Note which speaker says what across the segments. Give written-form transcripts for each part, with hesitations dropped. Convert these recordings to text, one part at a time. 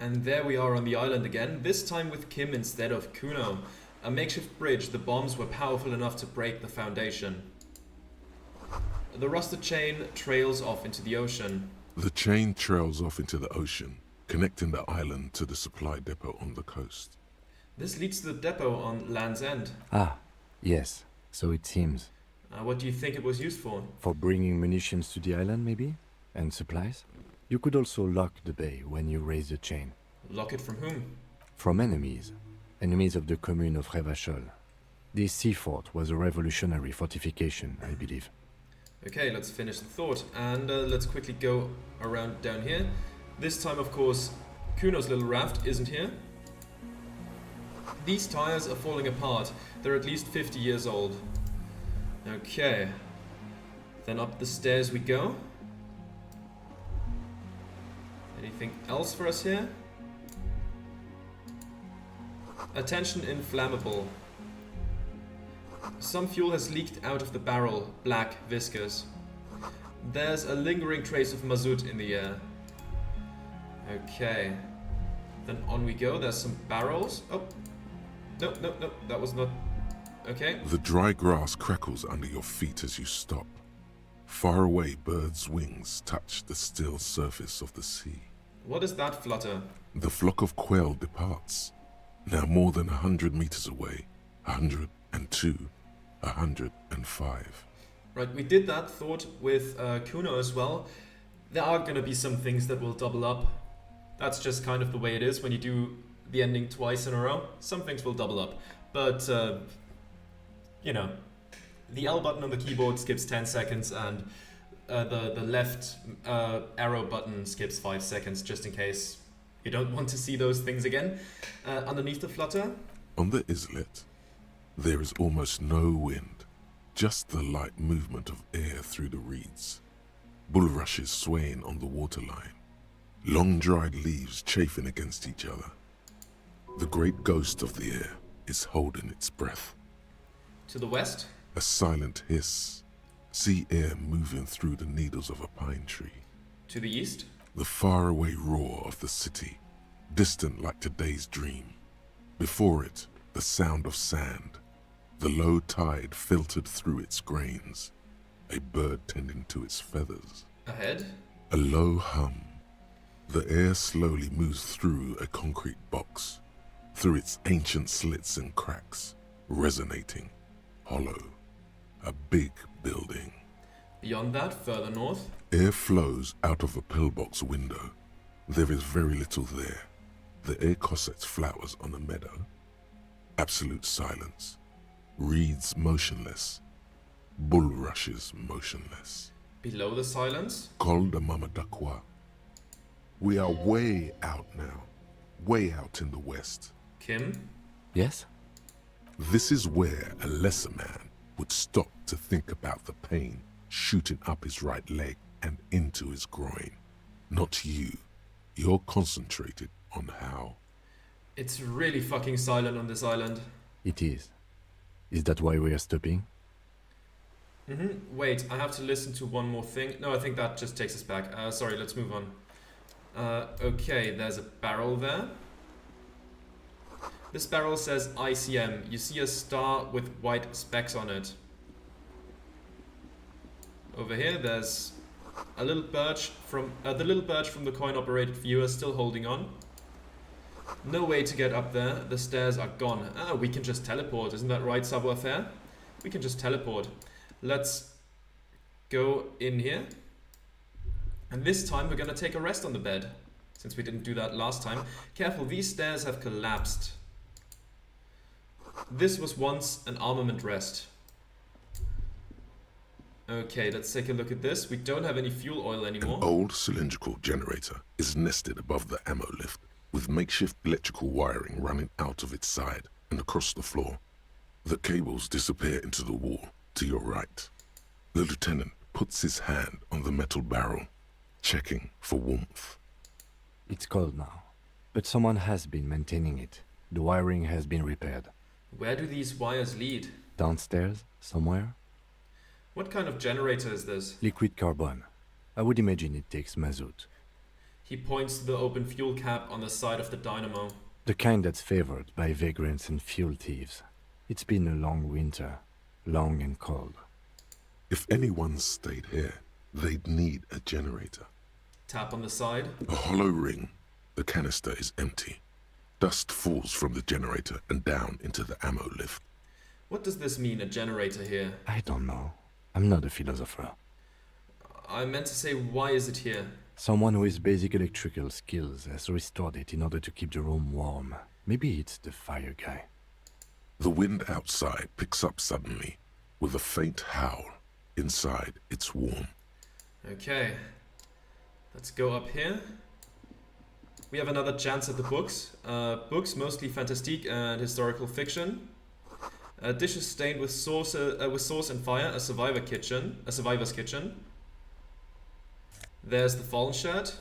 Speaker 1: And there we are on the island again, this time with Kim instead of Kuno. A makeshift bridge, the bombs were powerful enough to break the foundation. The rusted chain trails off into the ocean.
Speaker 2: The chain trails off into the ocean, connecting the island to the supply depot on the coast.
Speaker 1: This leads to the depot on Land's End.
Speaker 3: Ah, yes, so it seems.
Speaker 1: What do you think it was used for?
Speaker 3: For bringing munitions to the island, maybe? And supplies? You could also lock the bay when you raise the chain.
Speaker 1: Lock it from whom?
Speaker 3: From enemies. Enemies of the commune of Revachol. This sea fort was a revolutionary fortification, I believe.
Speaker 1: Okay, let's finish the thought, and let's quickly go around down here. This time, of course, Kuno's little raft isn't here. These tires are falling apart. They're at least 50 years old. Okay. Then up the stairs we go. Anything else for us here? Attention, inflammable. Some fuel has leaked out of the barrel, black, viscous. There's a lingering trace of mazout in the air. Okay. Then on we go, there's some barrels. Oh. No, that was not... Okay.
Speaker 2: The dry grass crackles under your feet as you stop. Far away, birds' wings touch the still surface of the sea.
Speaker 1: What is that flutter?
Speaker 2: The flock of quail departs. Now more than 100 meters away. 102, 105.
Speaker 1: Right, we did that thought with Kuno as well. There are gonna be some things that will double up. That's just kind of the way it is when you do the ending twice in a row. Some things will double up. But, you know, the L button on the keyboard skips 10 seconds and the left arrow button skips 5 seconds just in case you don't want to see those things again. Underneath the flutter.
Speaker 2: On the islet, there is almost no wind, just the light movement of air through the reeds. Bulrushes swaying on the waterline, long dried leaves chafing against each other. The great ghost of the air is holding its breath.
Speaker 1: To the west.
Speaker 2: A silent hiss, sea air moving through the needles of a pine tree.
Speaker 1: To the east.
Speaker 2: The faraway roar of the city, distant like today's dream. Before it, the sound of sand, the low tide filtered through its grains, a bird tending to its feathers.
Speaker 1: Ahead.
Speaker 2: A low hum. The air slowly moves through a concrete box, through its ancient slits and cracks, resonating, hollow. A big building.
Speaker 1: Beyond that, further north.
Speaker 2: Air flows out of a pillbox window. There is very little there. The air cossets flowers on a meadow. Absolute silence. Reeds motionless. Bulrushes motionless.
Speaker 1: Below the silence.
Speaker 2: Col de Mamadakwa. We are way out now. Way out in the west.
Speaker 1: Kim.
Speaker 3: Yes?
Speaker 2: This is where a lesser man would stop to think about the pain shooting up his right leg and into his groin. Not you. You're concentrated on how.
Speaker 1: It's really fucking silent on this island.
Speaker 3: It is. Is that why we are stopping?
Speaker 1: Wait, I have to listen to one more thing. No, I think that just takes us back. Sorry, let's move on. Okay, there's a barrel there. This barrel says ICM. You see a star with white specks on it. Over here, there's a little birch from the little birch from the coin-operated viewer still holding on. No way to get up there. The stairs are gone. Ah, we can just teleport. Isn't that right, savoir-faire? We can just teleport. Let's go in here. And this time we're gonna take a rest on the bed, since we didn't do that last time. Careful, these stairs have collapsed. This was once an armament rest. Okay, let's take a look at this. We don't have any fuel oil anymore.
Speaker 2: An old cylindrical generator is nested above the ammo lift, with makeshift electrical wiring running out of its side and across the floor. The cables disappear into the wall to your right. The lieutenant puts his hand on the metal barrel, checking for warmth.
Speaker 3: It's cold now, but someone has been maintaining it. The wiring has been repaired.
Speaker 1: Where do these wires lead?
Speaker 3: Downstairs, somewhere?
Speaker 1: What kind of generator is this?
Speaker 3: Liquid carbon. I would imagine it takes mazout.
Speaker 1: He points to the open fuel cap on the side of the dynamo.
Speaker 3: The kind that's favored by vagrants and fuel thieves. It's been a long winter, long and cold.
Speaker 2: If anyone stayed here, they'd need a generator.
Speaker 1: Tap on the side.
Speaker 2: A hollow ring. The canister is empty. Dust falls from the generator and down into the ammo lift.
Speaker 1: What does this mean, a generator here?
Speaker 3: I don't know. I'm not a philosopher.
Speaker 1: I meant to say, why is it here?
Speaker 3: Someone who has basic electrical skills has restored it in order to keep the room warm. Maybe it's the fire guy.
Speaker 2: The wind outside picks up suddenly, with a faint howl. Inside, it's warm.
Speaker 1: Okay. Let's go up here. We have another chance at the books. Books, mostly fantastique and historical fiction. Dishes stained with sauce and fire, a survivor's kitchen. There's the Fallen shirt.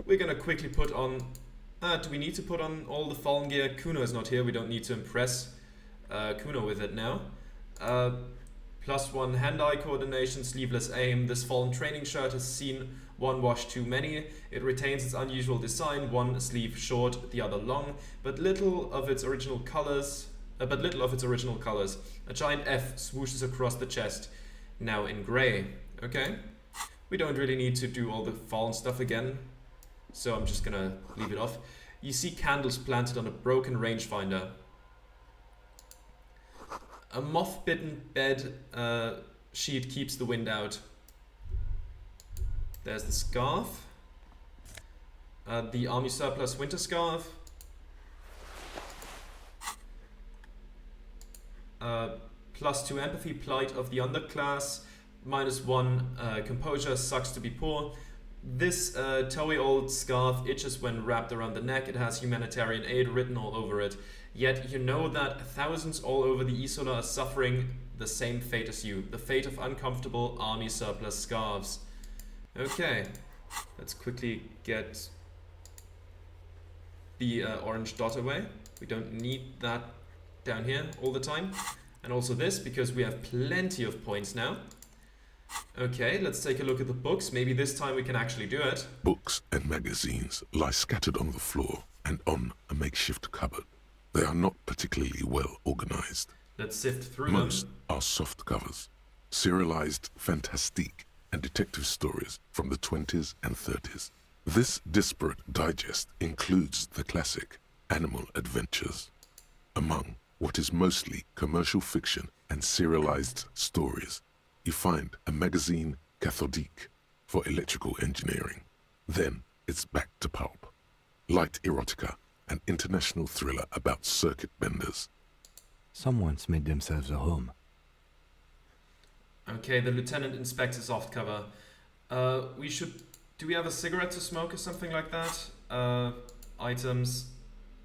Speaker 1: We're gonna quickly put on... do we need to put on all the Fallen gear? Kuno is not here, we don't need to impress Kuno with it now. +1 hand-eye coordination, sleeveless aim. This Fallen training shirt has seen one wash too many. It retains its unusual design, one sleeve short, the other long, but little of its original colors. A giant F swooshes across the chest, now in grey. Okay. We don't really need to do all the Fallen stuff again, so I'm just gonna leave it off. You see candles planted on a broken rangefinder. A moth-bitten bed sheet keeps the wind out. There's the scarf. The army surplus winter scarf. +2 empathy, plight of the underclass. -1 composure, sucks to be poor. This towy old scarf itches when wrapped around the neck. It has humanitarian aid written all over it. Yet you know that thousands all over the Isola are suffering the same fate as you. The fate of uncomfortable army surplus scarves. Okay, let's quickly get the orange dot away. We don't need that down here all the time. And also this, because we have plenty of points now. Okay, let's take a look at the books. Maybe this time we can actually do it.
Speaker 2: Books and magazines lie scattered on the floor and on a makeshift cupboard. They are not particularly well organized.
Speaker 1: Let's sift through
Speaker 2: Most
Speaker 1: them.
Speaker 2: are soft covers, serialized fantastique and detective stories from the 20s and 30s. This disparate digest includes the classic Animal Adventures. Among what is mostly commercial fiction and serialized stories, you find a magazine cathodique for electrical engineering. Then it's back to pulp. Light erotica, an international thriller about circuit benders.
Speaker 3: Someone's made themselves a home.
Speaker 1: Okay, the lieutenant inspects his soft cover. Do we have a cigarette to smoke or something like that? Items.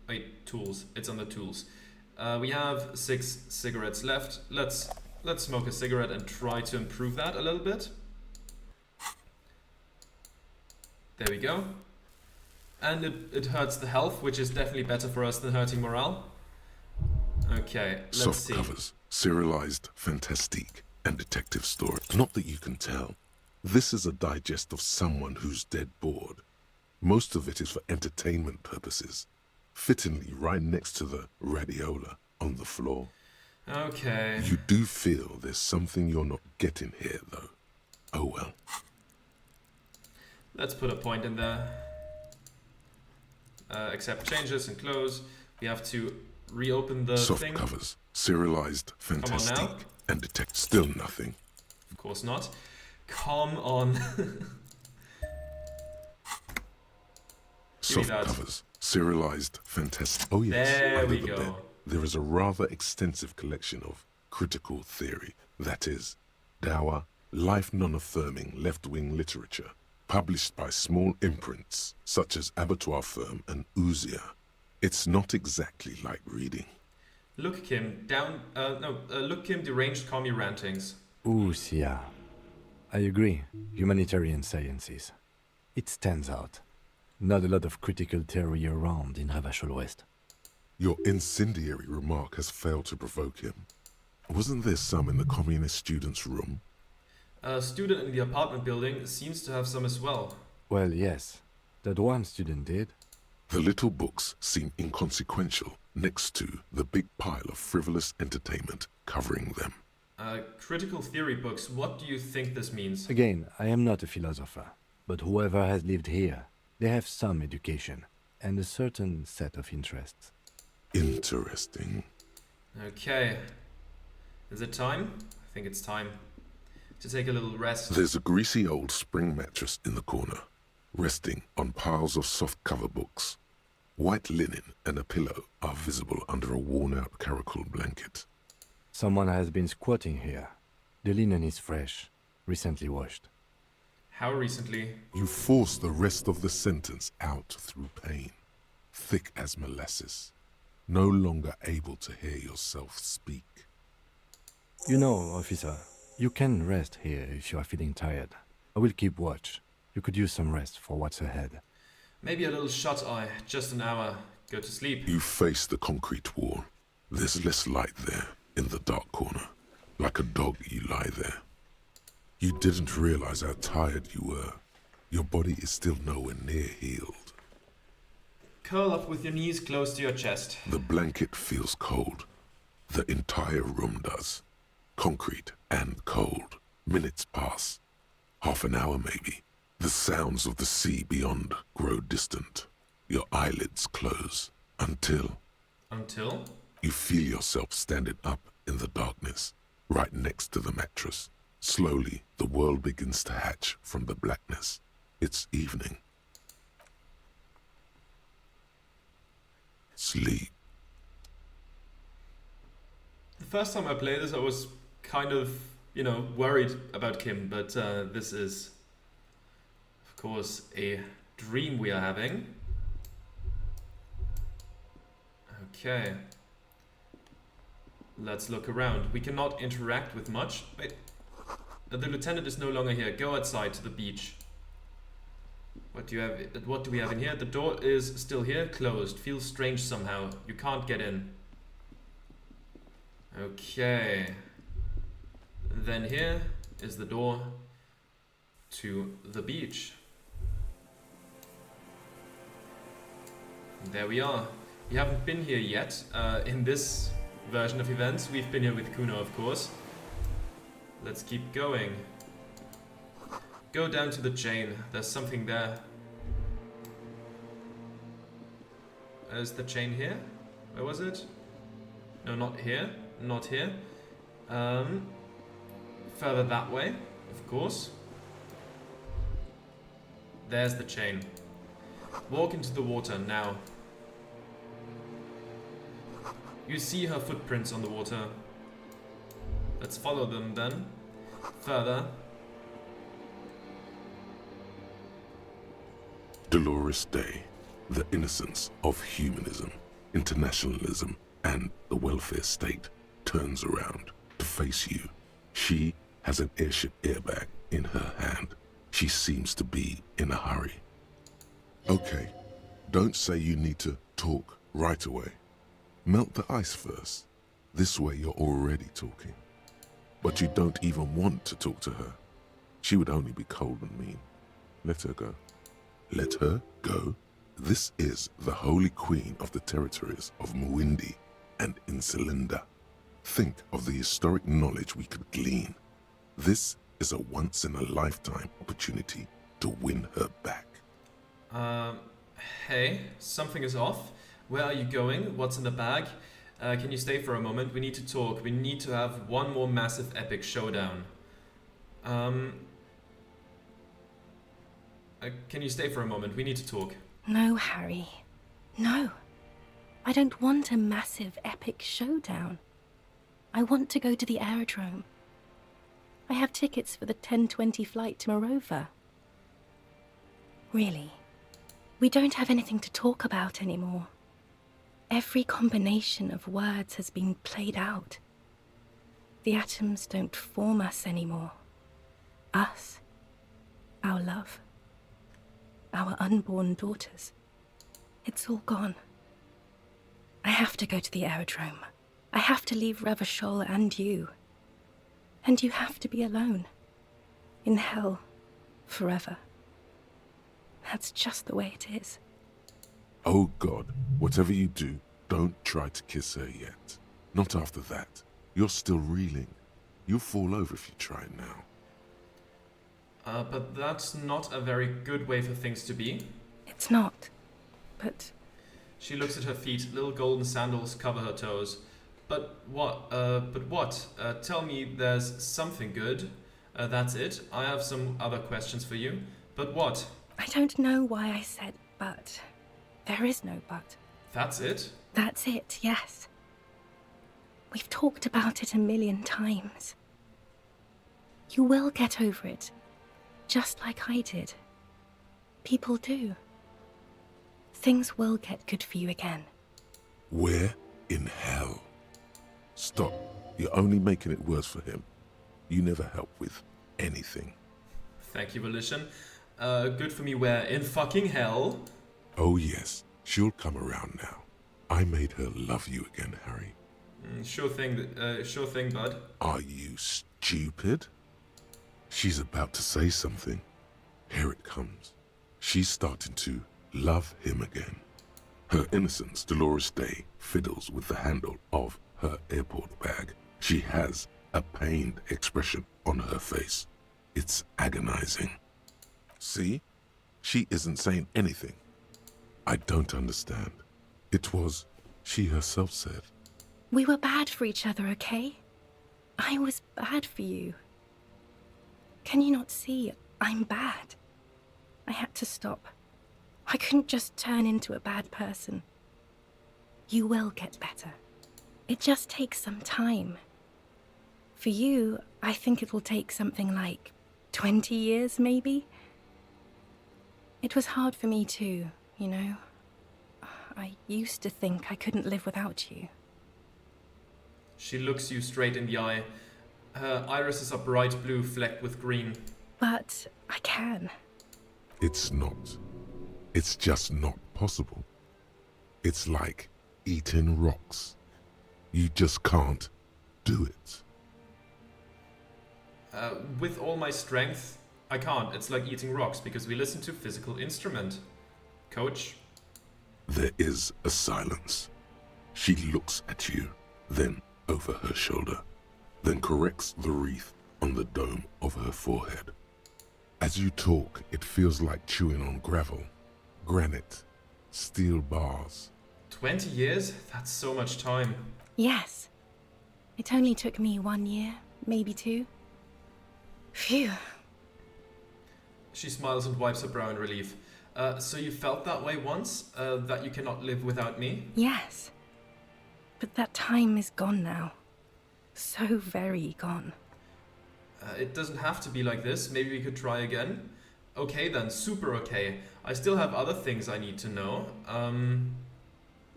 Speaker 1: Wait, tools. It's on the tools. We have 6 cigarettes left. Let's smoke a cigarette and try to improve that a little bit. There we go. And it hurts the health, which is definitely better for us than hurting morale. Okay, let's
Speaker 2: Soft
Speaker 1: see.
Speaker 2: covers, serialized fantastique and detective story. Not that you can tell. This is a digest of someone who's dead bored. Most of it is for entertainment purposes. Fittingly right next to the radiola on the floor.
Speaker 1: Okay.
Speaker 2: You do feel there's something you're not getting here, though. Oh well.
Speaker 1: Let's put a point in there. Accept changes and close. We have to reopen the
Speaker 2: Soft
Speaker 1: thing.
Speaker 2: covers, serialized
Speaker 1: Come on now.
Speaker 2: fantastique and detect. Still nothing.
Speaker 1: Of course not. Come on.
Speaker 2: Soft
Speaker 1: that.
Speaker 2: covers, serialized fantastic. Oh yes,
Speaker 1: There
Speaker 2: under
Speaker 1: we
Speaker 2: the
Speaker 1: go.
Speaker 2: bed, there is a rather extensive collection of critical theory, that is, dour, life non-affirming left-wing literature, published by small imprints such as Abattoir Firm and Ouzia. It's not exactly like reading.
Speaker 1: Look, Kim, look, Kim, deranged commie rantings.
Speaker 3: Ooh, yeah. I agree. Humanitarian sciences. It stands out. Not a lot of critical theory around in Ravachol West.
Speaker 2: Your incendiary remark has failed to provoke him. Wasn't there some in the communist student's room?
Speaker 1: A student in the apartment building seems to have some as well.
Speaker 3: Well, yes. That one student did.
Speaker 2: The little books seem inconsequential next to the big pile of frivolous entertainment covering them.
Speaker 1: Critical theory books, what do you think this means?
Speaker 3: Again, I am not a philosopher, but whoever has lived here, they have some education and a certain set of interests.
Speaker 2: Interesting.
Speaker 1: Okay. Is it time? I think it's time to take a little rest.
Speaker 2: There's a greasy old spring mattress in the corner, resting on piles of soft cover books. White linen and a pillow are visible under a worn-out caracal blanket.
Speaker 3: Someone has been squatting here. The linen is fresh, recently washed.
Speaker 1: How recently?
Speaker 2: You force the rest of the sentence out through pain, thick as molasses, no longer able to hear yourself speak.
Speaker 3: You know, officer, you can rest here if you are feeling tired. I will keep watch. You could use some rest for what's ahead.
Speaker 1: Maybe a little shut-eye, just an hour. Go to sleep.
Speaker 2: You face the concrete wall. There's less light there, in the dark corner. Like a dog, you lie there. You didn't realize how tired you were. Your body is still nowhere near healed.
Speaker 1: Curl up with your knees close to your chest.
Speaker 2: The blanket feels cold. The entire room does. Concrete and cold. Minutes pass. Half an hour maybe. The sounds of the sea beyond grow distant. Your eyelids close. Until you feel yourself standing up in the darkness, right next to the mattress. Slowly, the world begins to hatch from the blackness. It's evening. Sleep.
Speaker 1: The first time I played this, I was kind of, worried about Kim, but this is, of course, a dream we are having. Okay. Let's look around. We cannot interact with much. Wait. The lieutenant is no longer here. Go outside to the beach. What do you have? What do we have in here? The door is still here, closed. Feels strange somehow. You can't get in. Okay. Then here is the door to the beach. There we are. We haven't been here yet in this version of events. We've been here with Kuno, of course. Let's keep going. Go down to the chain. There's something there. Is the chain here? Where was it? No, not here. Not here. Further that way, of course. There's the chain. Walk into the water now. You see her footprints on the water. Let's follow them then. Further.
Speaker 2: Dolores Day, the innocence of humanism, internationalism, and the welfare state turns around to face you. She has an airship airbag in her hand. She seems to be in a hurry. Okay, don't say you need to talk right away. Melt the ice first. This way you're already talking. But you don't even want to talk to her. She would only be cold and mean. Let her go. Let her go? This is the holy queen of the territories of Muindi and Insulinda. Think of the historic knowledge we could glean. This is a once-in-a-lifetime opportunity to win her back.
Speaker 1: Hey, something is off. Where are you going? What's in the bag? Can you stay for a moment? We need to talk. We need to have one more massive epic showdown. Can you stay for a moment? We need to talk.
Speaker 4: No, Harry. No. I don't want a massive epic showdown. I want to go to the aerodrome. I have tickets for the 10:20 flight to Morova. Really. We don't have anything to talk about anymore. Every combination of words has been played out. The atoms don't form us anymore. Us. Our love. Our unborn daughters. It's all gone. I have to go to the aerodrome. I have to leave Ravachol and you. And you have to be alone. In hell. Forever. That's just the way it is.
Speaker 2: Oh God, whatever you do, don't try to kiss her yet. Not after that. You're still reeling. You'll fall over if you try now.
Speaker 1: But that's not a very good way for things to be.
Speaker 4: It's not. But
Speaker 1: She looks at her feet. Little golden sandals cover her toes. But what? Tell me there's something good. That's it. I have some other questions for you. But what?
Speaker 4: I don't know why I said but. There is no but.
Speaker 1: That's it?
Speaker 4: That's it, yes. We've talked about it 1,000,000 times. You will get over it, just like I did. People do. Things will get good for you again.
Speaker 2: Where in hell? Stop. You're only making it worse for him. You never help with anything.
Speaker 1: Thank you, Volition. Good for me where? In fucking hell?
Speaker 2: Oh yes, she'll come around now. I made her love you again, Harry.
Speaker 1: Sure thing, bud.
Speaker 2: Are you stupid? She's about to say something. Here it comes. She's starting to love him again. Her innocence, Dolores Day, fiddles with the handle of her airport bag. She has a pained expression on her face. It's agonizing. See? She isn't saying anything. I don't understand. It was, she herself said.
Speaker 4: We were bad for each other, okay? I was bad for you. Can you not see I'm bad? I had to stop. I couldn't just turn into a bad person. You will get better. It just takes some time. For you, I think it will take something like 20 years, maybe? It was hard for me too, you know? I used to think I couldn't live without you.
Speaker 1: She looks you straight in the eye. Her irises are bright blue flecked with green.
Speaker 4: But I can.
Speaker 2: It's not. It's just not possible. It's like eating rocks. You just can't do it.
Speaker 1: With all my strength, I can't. It's like eating rocks because we listen to physical instrument. Coach?
Speaker 2: There is a silence. She looks at you, then over her shoulder, then corrects the wreath on the dome of her forehead. As you talk, it feels like chewing on gravel, granite, steel bars.
Speaker 1: 20 years? That's so much time.
Speaker 4: Yes. It only took me 1 year, maybe 2. Phew.
Speaker 1: She smiles and wipes her brow in relief. So you felt that way once? That you cannot live without me?
Speaker 4: Yes. But that time is gone now. So very gone.
Speaker 1: It doesn't have to be like this. Maybe we could try again? Okay then, super okay. I still have other things I need to know.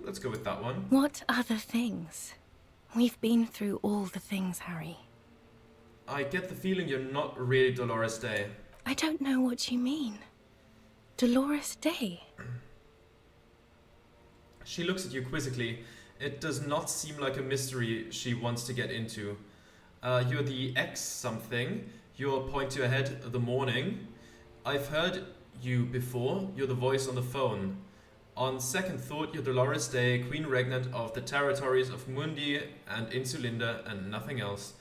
Speaker 1: Let's go with that one.
Speaker 4: What other things? We've been through all the things, Harry.
Speaker 1: I get the feeling you're not really Dolores Day.
Speaker 4: I don't know what you mean. Dolores Day?
Speaker 1: She looks at you quizzically. It does not seem like a mystery she wants to get into. You're the X something. You're point to your head the morning. I've heard you before. You're the voice on the phone. On second thought, you're Dolores Day, Queen Regnant of the territories of Mundi and Insulinda and nothing else.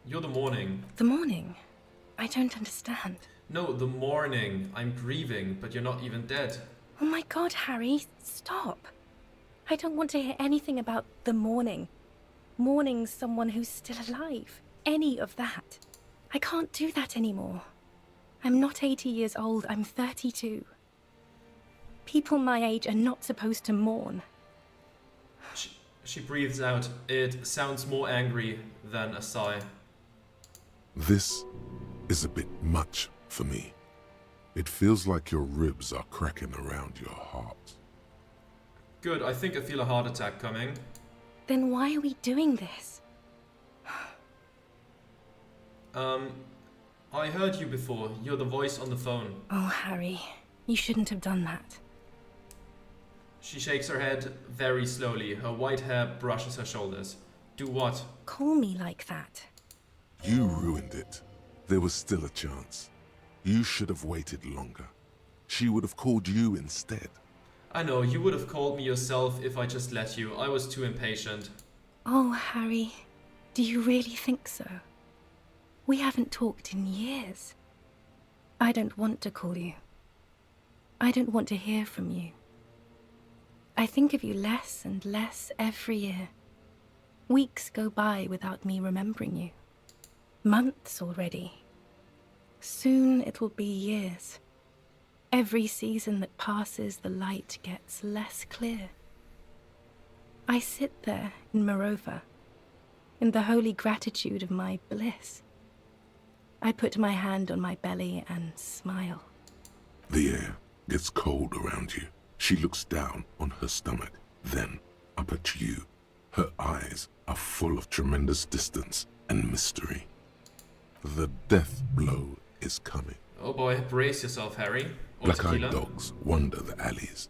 Speaker 1: You're the morning.
Speaker 4: The morning? I don't understand.
Speaker 1: No, the morning. I'm grieving, but you're not even dead.
Speaker 4: Oh my god, Harry, stop. I don't want to hear anything about the morning. Mourning someone who's still alive. Any of that. I can't do that anymore. I'm not 80 years old, I'm 32. People my age are not supposed to mourn.
Speaker 1: She breathes out. It sounds more angry than a sigh.
Speaker 2: This is a bit much for me. It feels like your ribs are cracking around your heart.
Speaker 1: Good, I think I feel a heart attack coming.
Speaker 4: Then why are we doing this?
Speaker 1: I heard you before. You're the voice on the phone.
Speaker 4: Oh, Harry, you shouldn't have done that.
Speaker 1: She shakes her head very slowly. Her white hair brushes her shoulders. Do what?
Speaker 4: Call me like that.
Speaker 2: You ruined it. There was still a chance. You should have waited longer. She would have called you instead.
Speaker 1: I know, you would have called me yourself if I just let you. I was too impatient.
Speaker 4: Oh, Harry, do you really think so? We haven't talked in years. I don't want to call you. I don't want to hear from you. I think of you less and less every year. Weeks go by without me remembering you. Months already. Soon it will be years. Every season that passes, the light gets less clear. I sit there in Morova, in the holy gratitude of my bliss. I put my hand on my belly and smile.
Speaker 2: The air gets cold around you. She looks down on her stomach, then up at you. Her eyes are full of tremendous distance and mystery. The death blow is coming.
Speaker 1: Oh boy, brace yourself, Harry. Or
Speaker 2: Black-eyed
Speaker 1: tequila.
Speaker 2: dogs wander the alleys.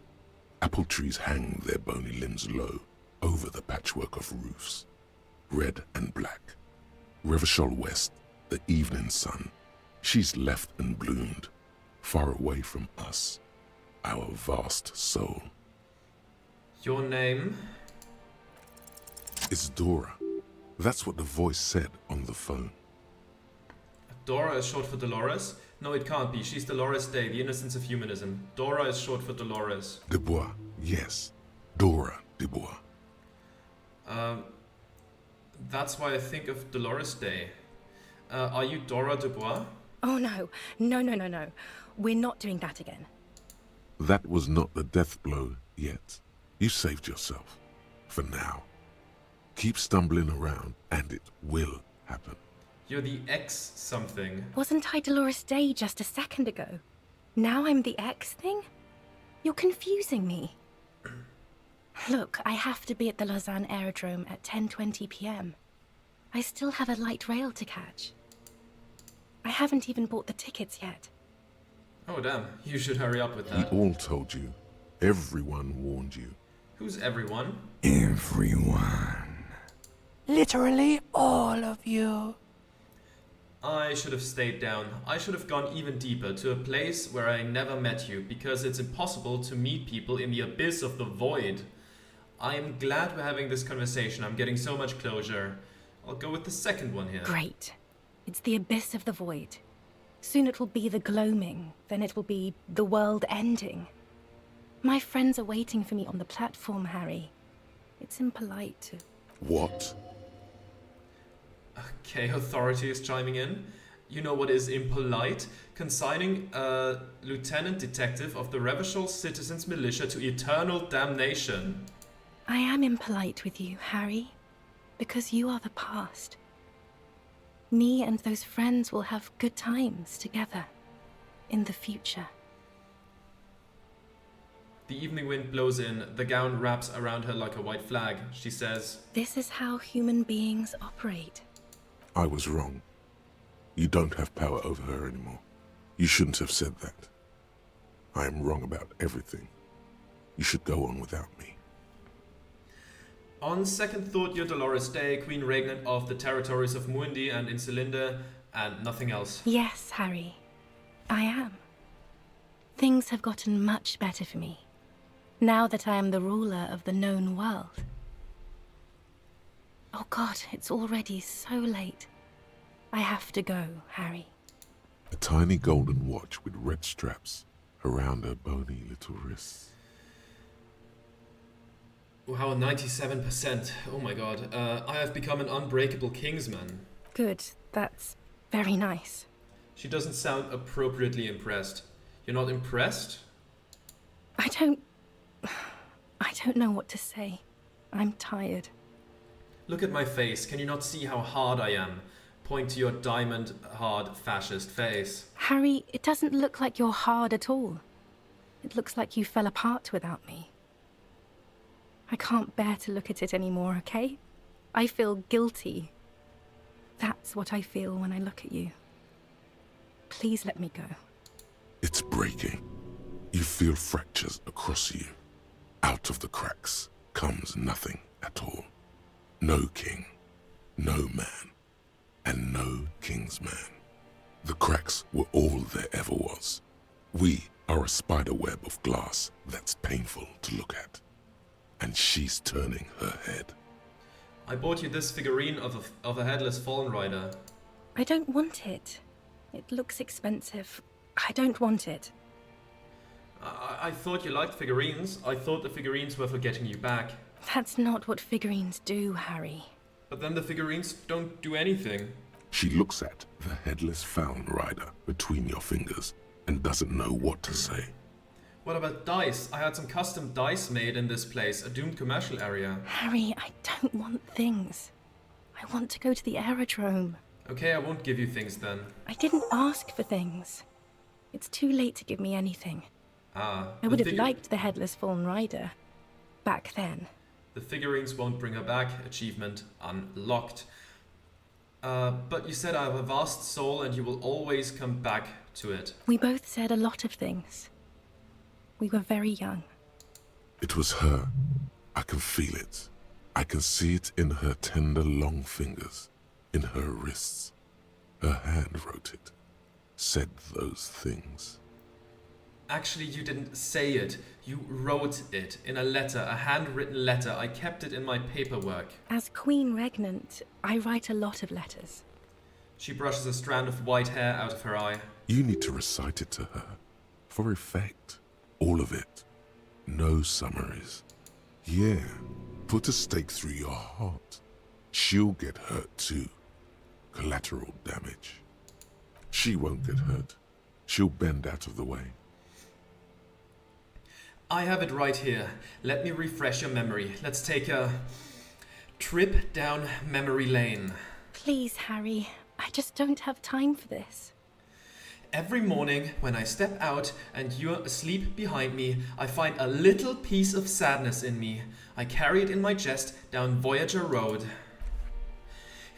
Speaker 2: Apple trees hang their bony limbs low over the patchwork of roofs. Red and black. Revachol West, the evening sun. She's left and bloomed, far away from us, our vast soul.
Speaker 1: Your name?
Speaker 2: It's Dora. That's what the voice said on the phone.
Speaker 1: Dora is short for Dolores? No, it can't be. She's Dolores Day, the innocence of humanism. Dora is short for Dolores.
Speaker 2: Dubois, yes. Dora Dubois.
Speaker 1: That's why I think of Dolores Day. Are you Dora Dubois?
Speaker 4: Oh no, no. We're not doing that again.
Speaker 2: That was not the death blow yet. You saved yourself. For now. Keep stumbling around and it will happen.
Speaker 1: You're the ex something.
Speaker 4: Wasn't I Dolores Day just a second ago? Now I'm the X thing? You're confusing me. Look, I have to be at the Lausanne Aerodrome at 10:20 p.m. I still have a light rail to catch. I haven't even bought the tickets yet.
Speaker 1: Oh damn, you should hurry up with
Speaker 2: We
Speaker 1: that.
Speaker 2: all told you. Everyone warned you.
Speaker 1: Who's everyone?
Speaker 5: Everyone. Literally all of you.
Speaker 1: I should have stayed down. I should have gone even deeper to a place where I never met you, because it's impossible to meet people in the abyss of the void. I am glad we're having this conversation. I'm getting so much closure. I'll go with the second one here.
Speaker 4: Great. It's the abyss of the void. Soon it will be the gloaming, then it will be the world ending. My friends are waiting for me on the platform, Harry. It's impolite to...
Speaker 2: What?
Speaker 1: Okay, authority is chiming in. You know what is impolite? Consigning a lieutenant detective of the Revachol Citizens Militia to eternal damnation.
Speaker 4: I am impolite with you, Harry, because you are the past. Me and those friends will have good times together in the future.
Speaker 1: The evening wind blows in. The gown wraps around her like a white flag. She says,
Speaker 4: This is how human beings operate.
Speaker 2: I was wrong. You don't have power over her anymore. You shouldn't have said that. I am wrong about everything. You should go on without me.
Speaker 1: on second thought, you're Dolores Day, Queen Regnant of the territories of Mundi and Insulinde, and nothing else.
Speaker 4: Yes, Harry. I am. Things have gotten much better for me, now that I am the ruler of the known world. Oh God, it's already so late. I have to go, Harry.
Speaker 2: A tiny golden watch with red straps around her bony little wrists.
Speaker 1: Wow, 97%. Oh my god. I have become an unbreakable Kingsman.
Speaker 4: Good, that's very nice.
Speaker 1: She doesn't sound appropriately impressed. You're not impressed?
Speaker 4: I don't know what to say. I'm tired.
Speaker 1: Look at my face. Can you not see how hard I am? Point to your diamond hard fascist face.
Speaker 4: Harry, it doesn't look like you're hard at all. It looks like you fell apart without me. I can't bear to look at it anymore, okay? I feel guilty. That's what I feel when I look at you. Please let me go.
Speaker 2: It's breaking. You feel fractures across you. Out of the cracks comes nothing at all. No king, no man, and no king's man. The cracks were all there ever was. We are a spider web of glass that's painful to look at. And she's turning her head.
Speaker 1: I bought you this figurine of a headless fallen rider.
Speaker 4: I don't want it. It looks expensive. I don't want it.
Speaker 1: I thought you liked figurines. I thought the figurines were for getting you back.
Speaker 4: That's not what figurines do, Harry.
Speaker 1: But then the figurines don't do anything.
Speaker 2: She looks at the headless fallen rider between your fingers and doesn't know what to say.
Speaker 1: What about dice? I had some custom dice made in this place, a doomed commercial area.
Speaker 4: Harry, I don't want things. I want to go to the aerodrome.
Speaker 1: Okay, I won't give you things then.
Speaker 4: I didn't ask for things. It's too late to give me anything.
Speaker 1: Ah.
Speaker 4: I would have liked the headless fallen rider. Back then.
Speaker 1: The figurines won't bring her back. Achievement unlocked. But you said I have a vast soul and you will always come back to it.
Speaker 4: We both said a lot of things. We were very young.
Speaker 2: It was her. I can feel it. I can see it in her tender long fingers, in her wrists. Her hand wrote it, said those things.
Speaker 1: Actually, you didn't say it. You wrote it in a letter, a handwritten letter. I kept it in my paperwork.
Speaker 4: As Queen Regnant, I write a lot of letters.
Speaker 1: She brushes a strand of white hair out of her eye.
Speaker 2: You need to recite it to her, for effect. All of it. No summaries. Yeah, put a stake through your heart. She'll get hurt too. Collateral damage. She won't get hurt. She'll bend out of the way.
Speaker 1: I have it right here. Let me refresh your memory. Let's take a trip down memory lane.
Speaker 4: Please, Harry. I just don't have time for this.
Speaker 1: Every morning when I step out and you're asleep behind me, I find a little piece of sadness in me. I carry it in my chest down Voyager Road.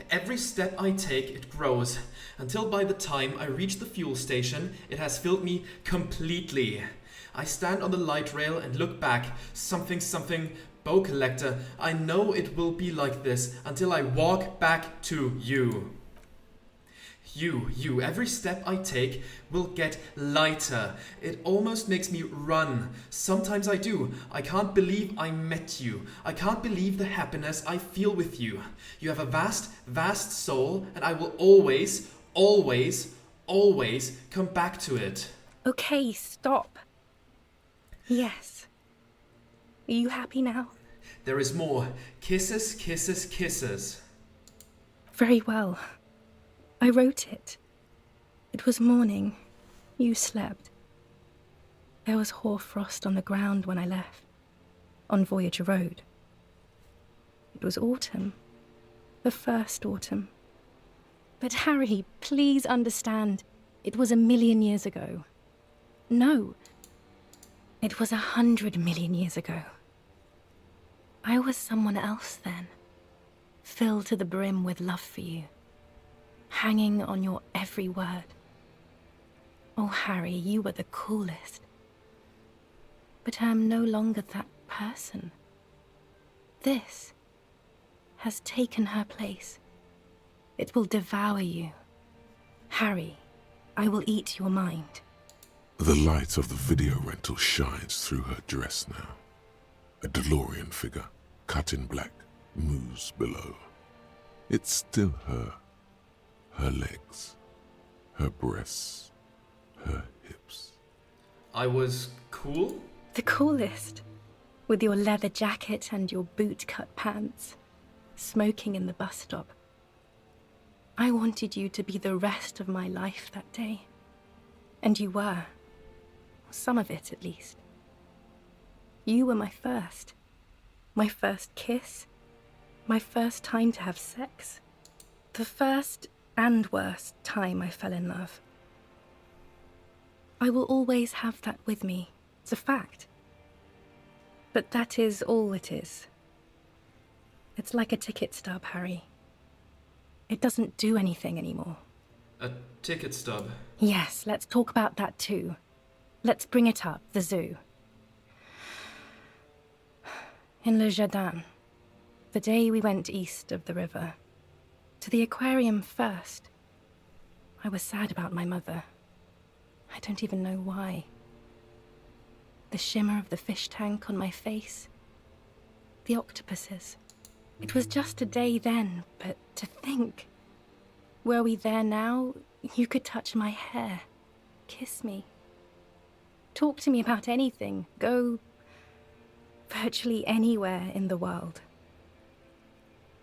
Speaker 1: Every step I take, it grows, until by the time I reach the fuel station, it has filled me completely. I stand on the light rail and look back, something, bow collector. I know it will be like this until I walk back to you. You, every step I take will get lighter. It almost makes me run. Sometimes I do. I can't believe I met you. I can't believe the happiness I feel with you. You have a vast, vast soul, and I will always, always, always come back to it.
Speaker 4: Okay, stop. Yes. Are you happy now?
Speaker 1: There is more. Kisses, kisses, kisses.
Speaker 4: Very well. I wrote it. It was morning. You slept. There was hoarfrost on the ground when I left, on Voyager Road. It was autumn. The first autumn. But Harry, please understand, it was 1,000,000 years ago. No. It was 100 million years ago. I was someone else then, filled to the brim with love for you, hanging on your every word. Oh, Harry, you were the coolest. But I am no longer that person. This has taken her place. It will devour you. Harry, I will eat your mind.
Speaker 2: The light of the video rental shines through her dress now. A DeLorean figure, cut in black, moves below. It's still her. Her legs, her breasts, her hips.
Speaker 1: I was cool?
Speaker 4: The coolest. With your leather jacket and your boot-cut pants, smoking in the bus stop. I wanted you to be the rest of my life that day. And you were. Some of it, at least. You were my first. My first kiss. My first time to have sex. The first and worst time I fell in love. I will always have that with me. It's a fact. But that is all it is. It's like a ticket stub, Harry. It doesn't do anything anymore.
Speaker 1: A ticket stub.
Speaker 4: Yes, let's talk about that too. Let's bring it up, the zoo. In Le Jardin, the day we went east of the river. To the aquarium first. I was sad about my mother. I don't even know why. The shimmer of the fish tank on my face. The octopuses. It was just a day then, but to think. Were we there now, you could touch my hair, kiss me. Talk to me about anything, go virtually anywhere in the world.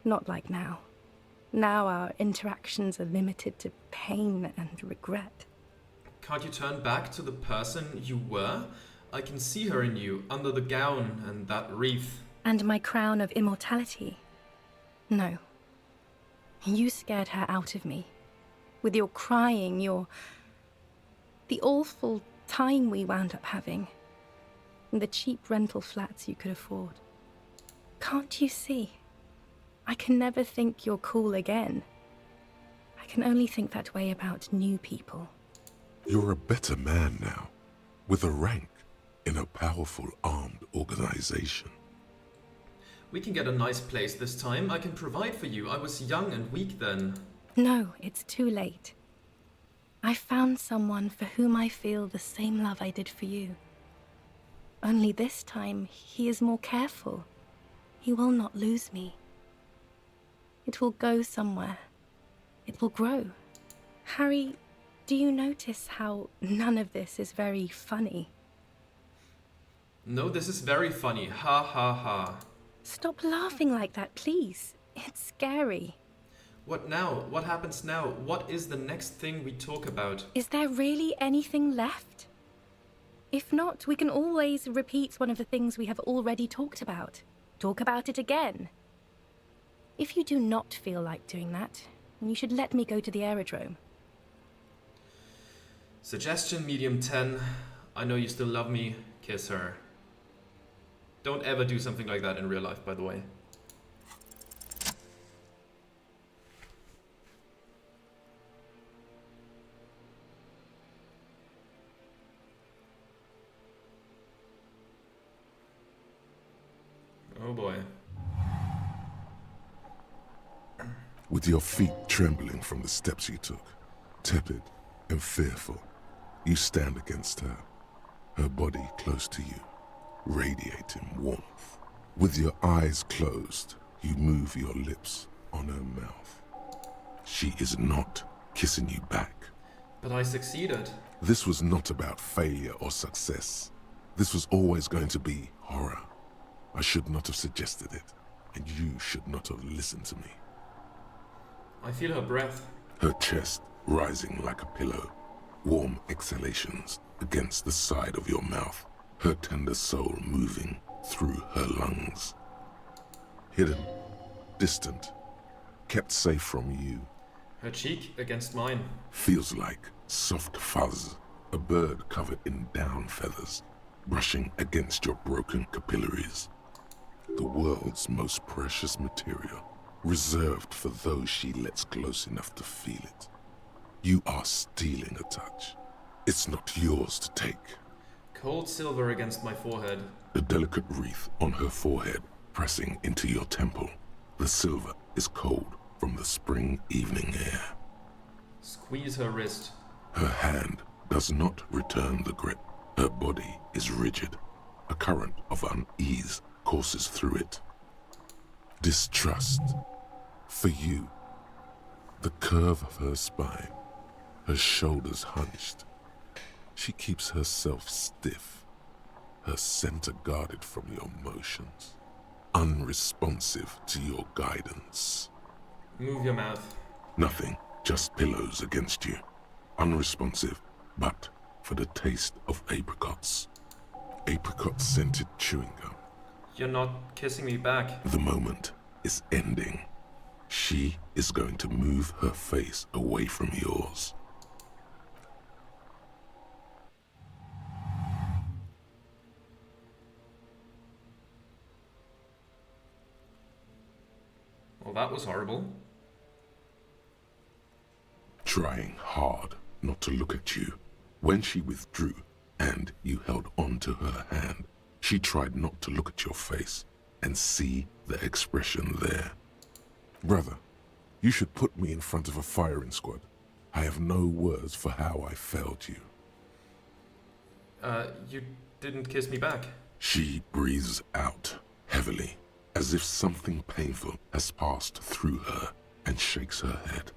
Speaker 4: Not like now. Now our interactions are limited to pain and regret.
Speaker 1: Can't you turn back to the person you were? I can see her in you, under the gown and that wreath.
Speaker 4: And my crown of immortality. No. You scared her out of me. With your crying, the awful time we wound up having. And the cheap rental flats you could afford. Can't you see? I can never think you're cool again. I can only think that way about new people.
Speaker 2: You're a better man now, with a rank in a powerful armed organization.
Speaker 1: We can get a nice place this time. I can provide for you. I was young and weak then.
Speaker 4: No, it's too late. I found someone for whom I feel the same love I did for you. Only this time, he is more careful. He will not lose me. It will go somewhere. It will grow. Harry, do you notice how none of this is very funny?
Speaker 1: No, this is very funny. Ha ha ha.
Speaker 4: Stop laughing like that, please. It's scary.
Speaker 1: What now? What happens now? What is the next thing we talk about?
Speaker 4: Is there really anything left? If not, we can always repeat one of the things we have already talked about. Talk about it again. If you do not feel like doing that, you should let me go to the aerodrome.
Speaker 1: Suggestion medium 10. I know you still love me. Kiss her. Don't ever do something like that in real life, by the way. Oh boy.
Speaker 2: With your feet trembling from the steps you took, tepid and fearful, you stand against her, her body close to you, radiating warmth. With your eyes closed, you move your lips on her mouth. She is not kissing you back.
Speaker 1: But I succeeded.
Speaker 2: This was not about failure or success. This was always going to be horror. I should not have suggested it, and you should not have listened to me.
Speaker 1: I feel her breath.
Speaker 2: Her chest rising like a pillow, warm exhalations against the side of your mouth, her tender soul moving through her lungs. Hidden, distant, kept safe from you.
Speaker 1: Her cheek against mine.
Speaker 2: Feels like soft fuzz, a bird covered in down feathers, brushing against your broken capillaries. The world's most precious material, reserved for those she lets close enough to feel it. You are stealing a touch. It's not yours to take.
Speaker 1: Cold silver against my forehead.
Speaker 2: A delicate wreath on her forehead, pressing into your temple. The silver is cold from the spring evening air.
Speaker 1: Squeeze her wrist.
Speaker 2: Her hand does not return the grip. Her body is rigid. A current of unease courses through it. Distrust. For you. The curve of her spine. Her shoulders hunched. She keeps herself stiff. Her center guarded from your motions. Unresponsive to your guidance.
Speaker 1: Move your mouth.
Speaker 2: Nothing, just pillows against you. Unresponsive, but for the taste of apricots. Apricot-scented chewing gum.
Speaker 1: You're not kissing me back.
Speaker 2: The moment is ending. She is going to move her face away from yours.
Speaker 1: Well, that was horrible.
Speaker 2: Trying hard not to look at you. When she withdrew and you held on to her hand, she tried not to look at your face and see the expression there. Brother, you should put me in front of a firing squad. I have no words for how I failed you.
Speaker 1: You didn't kiss me back?
Speaker 2: She breathes out heavily, as if something painful has passed through her, and shakes her head.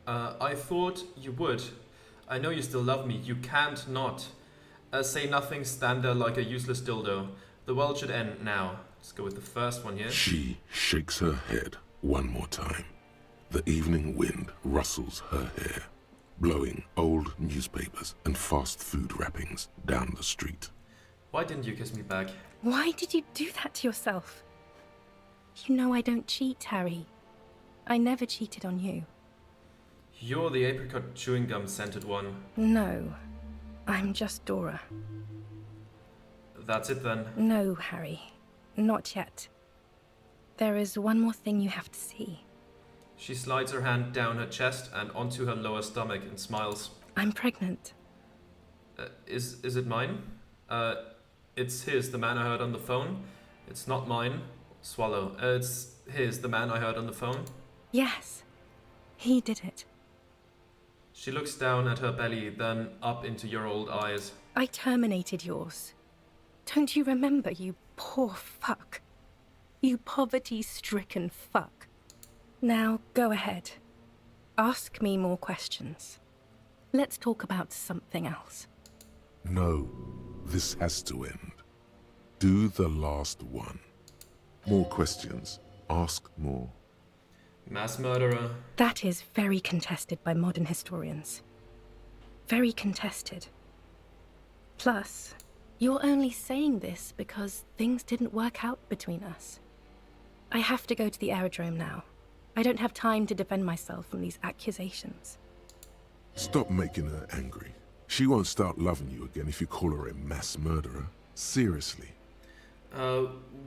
Speaker 1: I thought you would. I know you still love me. You can't not. Say nothing, stand there like a useless dildo. The world should end now. Let's go with the first one here.
Speaker 2: She shakes her head one more time. The evening wind rustles her hair, blowing old newspapers and fast food wrappings down the street.
Speaker 1: Why didn't you kiss me back?
Speaker 4: Why did you do that to yourself? You know I don't cheat, Harry. I never cheated on you.
Speaker 1: You're the apricot chewing gum scented one.
Speaker 4: No, I'm just Dora.
Speaker 1: That's it then.
Speaker 4: No, Harry. Not yet. There is one more thing you have to see.
Speaker 1: She slides her hand down her chest and onto her lower stomach and smiles.
Speaker 4: I'm pregnant.
Speaker 1: Is it mine? It's his, the man I heard on the phone. It's not mine. Swallow. It's his, the man I heard on the phone.
Speaker 4: Yes, he did it.
Speaker 1: She looks down at her belly, then up into your old eyes.
Speaker 4: I terminated yours. Don't you remember, you poor fuck? You poverty-stricken fuck. Now, go ahead. Ask me more questions. Let's talk about something else.
Speaker 2: No, this has to end. Do the last one. More questions. Ask more.
Speaker 1: Mass murderer.
Speaker 4: That is very contested by modern historians. Very contested. Plus, you're only saying this because things didn't work out between us. I have to go to the aerodrome now. I don't have time to defend myself from these accusations.
Speaker 2: Stop making her angry. She won't start loving you again if you call her a mass murderer. Seriously.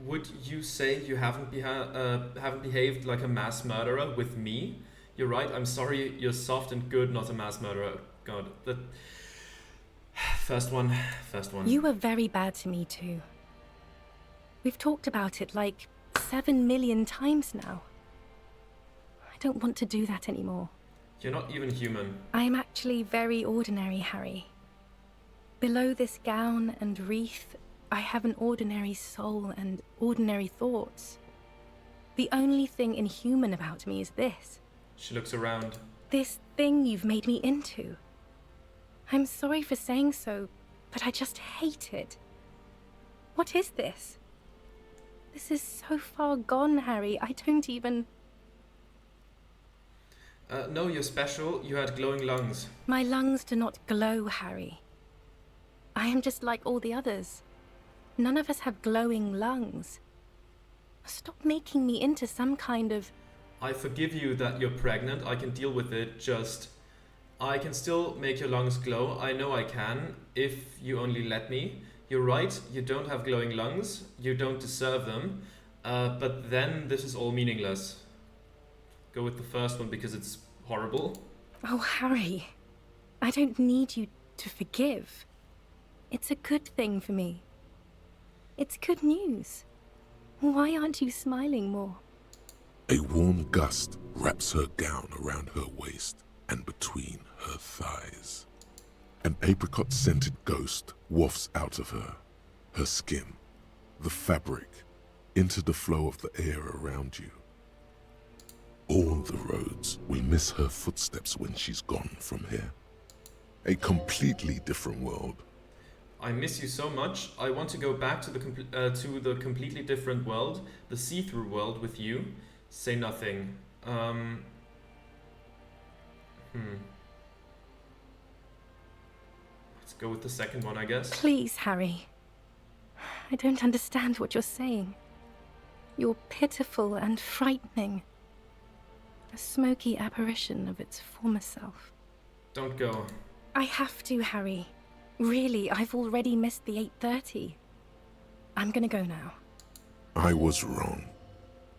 Speaker 1: Would you say you haven't behaved like a mass murderer with me? You're right, I'm sorry, you're soft and good, not a mass murderer. God, the... First one.
Speaker 4: You were very bad to me too. We've talked about it like 7 million times now. I don't want to do that anymore.
Speaker 1: You're not even human.
Speaker 4: I am actually very ordinary, Harry. Below this gown and wreath, I have an ordinary soul and ordinary thoughts. The only thing inhuman about me is this.
Speaker 1: She looks around.
Speaker 4: This thing you've made me into. I'm sorry for saying so, but I just hate it. What is this? This is so far gone, Harry. I don't even...
Speaker 1: No, you're special. You had glowing lungs.
Speaker 4: My lungs do not glow, Harry. I am just like all the others. None of us have glowing lungs. Stop making me into some kind of...
Speaker 1: I forgive you that you're pregnant. I can deal with it, just... I can still make your lungs glow. I know I can, if you only let me. You're right, you don't have glowing lungs. You don't deserve them. But then this is all meaningless. Go with the first one because it's horrible.
Speaker 4: Oh, Harry. I don't need you to forgive. It's a good thing for me. It's good news. Why aren't you smiling more?
Speaker 2: A warm gust wraps her gown around her waist and between her thighs. An apricot-scented ghost wafts out of her, her skin, the fabric, into the flow of the air around you. All the roads will miss her footsteps when she's gone from here. A completely different world.
Speaker 1: I miss you so much. I want to go back to the completely different world, the see-through world with you. Say nothing. Let's go with the second one, I guess.
Speaker 4: Please, Harry. I don't understand what you're saying. You're pitiful and frightening. A smoky apparition of its former self.
Speaker 1: Don't go.
Speaker 4: I have to, Harry. Really, I've already missed the 8:30. I'm gonna go now.
Speaker 2: I was wrong.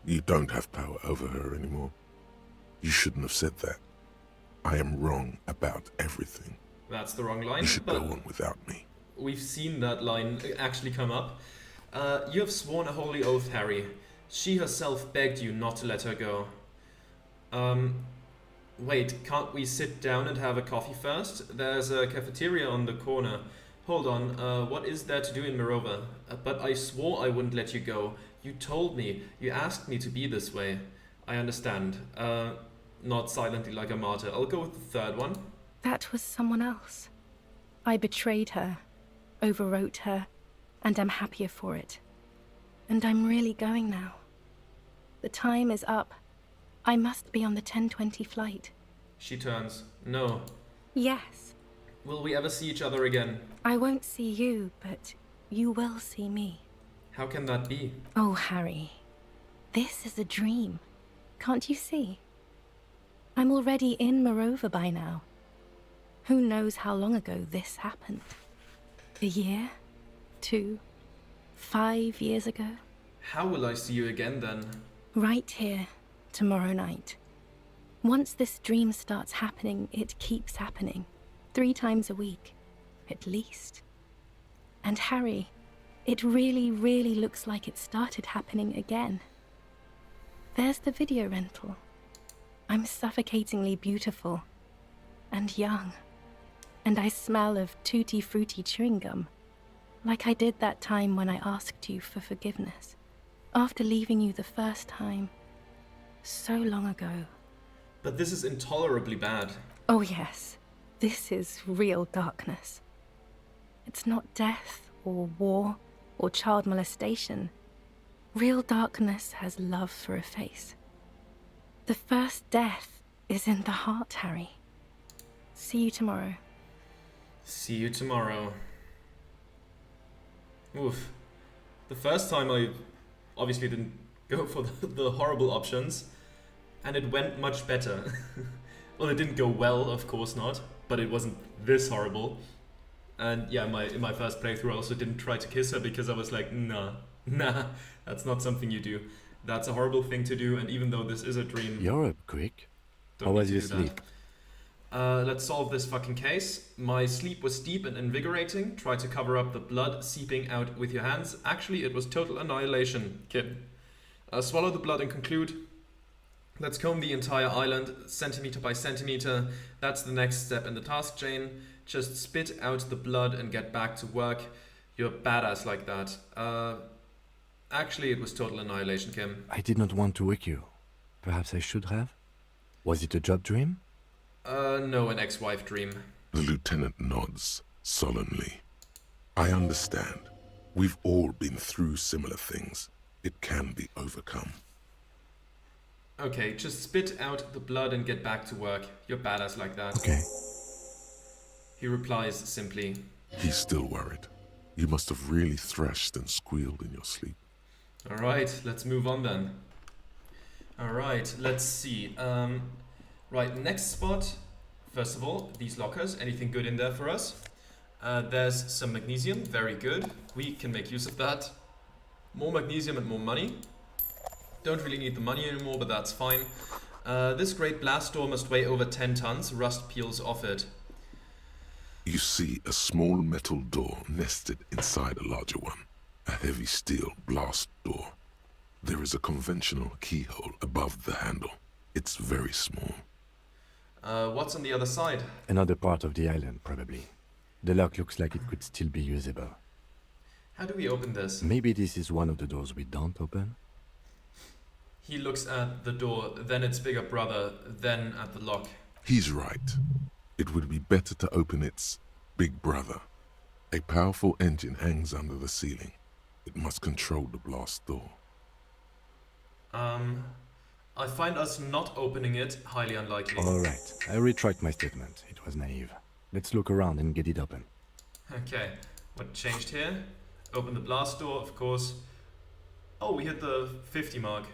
Speaker 2: You don't have power over her anymore. You shouldn't have said that. I am wrong about everything.
Speaker 1: That's the wrong line.
Speaker 2: You should go
Speaker 1: but
Speaker 2: on without me.
Speaker 1: we've seen that line actually come up. You have sworn a holy oath, Harry. She herself begged you not to let her go. Wait, can't we sit down and have a coffee first? There's a cafeteria on the corner. Hold on, what is there to do in Mirova? But I swore I wouldn't let you go. You told me. You asked me to be this way. I understand. Not silently like a martyr. I'll go with the third one.
Speaker 4: That was someone else. I betrayed her, overwrote her, and I'm happier for it. And I'm really going now. The time is up. I must be on the 10:20 flight.
Speaker 1: She turns. No.
Speaker 4: Yes.
Speaker 1: Will we ever see each other again?
Speaker 4: I won't see you, but you will see me.
Speaker 1: How can that be?
Speaker 4: Oh, Harry. This is a dream. Can't you see? I'm already in Mirova by now. Who knows how long ago this happened? A year? 2? 5 years ago?
Speaker 1: How will I see you again then?
Speaker 4: Right here, tomorrow night. Once this dream starts happening, it keeps happening. 3 times a week, at least. And Harry, it really, really looks like it started happening again. There's the video rental. I'm suffocatingly beautiful. And young. And I smell of tutti frutti chewing gum. Like I did that time when I asked you for forgiveness. After leaving you the first time. So long ago.
Speaker 1: But this is intolerably bad.
Speaker 4: Oh yes, this is real darkness. It's not death or war or child molestation. Real darkness has love for a face. The first death is in the heart, Harry. See you tomorrow.
Speaker 1: See you tomorrow. Oof. The first time I obviously didn't go for the horrible options, and it went much better. Well, it didn't go well, of course not, but it wasn't this horrible. And yeah, in my first playthrough I also didn't try to kiss her because I was like, nah, that's not something you do. That's a horrible thing to do, and even though this is a dream...
Speaker 3: You're up quick.
Speaker 1: don't
Speaker 3: How
Speaker 1: need
Speaker 3: was
Speaker 1: to
Speaker 3: your
Speaker 1: do that.
Speaker 3: sleep?
Speaker 1: Let's solve this fucking case. My sleep was deep and invigorating. Try to cover up the blood seeping out with your hands. Actually, it was total annihilation, kid. Swallow the blood and conclude. Let's comb the entire island, centimeter by centimeter. That's the next step in the task chain. Just spit out the blood and get back to work. You're badass like that. Actually, it was total annihilation, Kim.
Speaker 3: I did not want to wake you. Perhaps I should have? Was it a job dream?
Speaker 1: No, an ex-wife dream.
Speaker 2: The lieutenant nods solemnly. I understand. We've all been through similar things. It can be overcome.
Speaker 1: Okay, just spit out the blood and get back to work. You're badass like that.
Speaker 3: Okay.
Speaker 1: He replies simply.
Speaker 2: He's still worried. You must have really thrashed and squealed in your sleep.
Speaker 1: Alright, let's move on then. Alright, let's see. Right, next spot. First of all, these lockers. Anything good in there for us? There's some magnesium. Very good. We can make use of that. More magnesium and more money. Don't really need the money anymore, but that's fine. This great blast door must weigh over 10 tons. Rust peels off it.
Speaker 2: You see a small metal door nested inside a larger one. A heavy steel blast door. There is a conventional keyhole above the handle. It's very small.
Speaker 1: What's on the other side?
Speaker 3: Another part of the island, probably. The lock looks like it could still be usable.
Speaker 1: How do we open this?
Speaker 3: Maybe this is one of the doors we don't open?
Speaker 1: He looks at the door, then its bigger brother, then at the lock.
Speaker 2: He's right. It would be better to open its big brother. A powerful engine hangs under the ceiling. It must control the blast door.
Speaker 1: I find us not opening it highly unlikely.
Speaker 3: Alright, I retract my statement. It was naive. Let's look around and get it open.
Speaker 1: Okay, what changed here? Open the blast door, of course. Oh, we hit the 50 mark.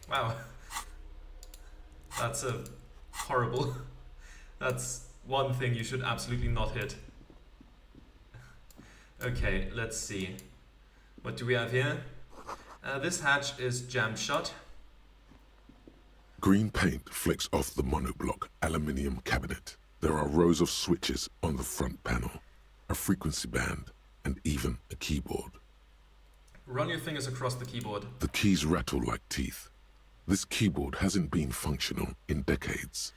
Speaker 1: Wow. That's a horrible. That's one thing you should absolutely not hit. Okay, let's see. What do we have here? This hatch is jammed shut.
Speaker 2: Green paint flecks off the monoblock aluminium cabinet. There are rows of switches on the front panel, a frequency band, and even a keyboard.
Speaker 1: Run your fingers across the keyboard.
Speaker 2: The keys rattle like teeth. This keyboard hasn't been functional in decades.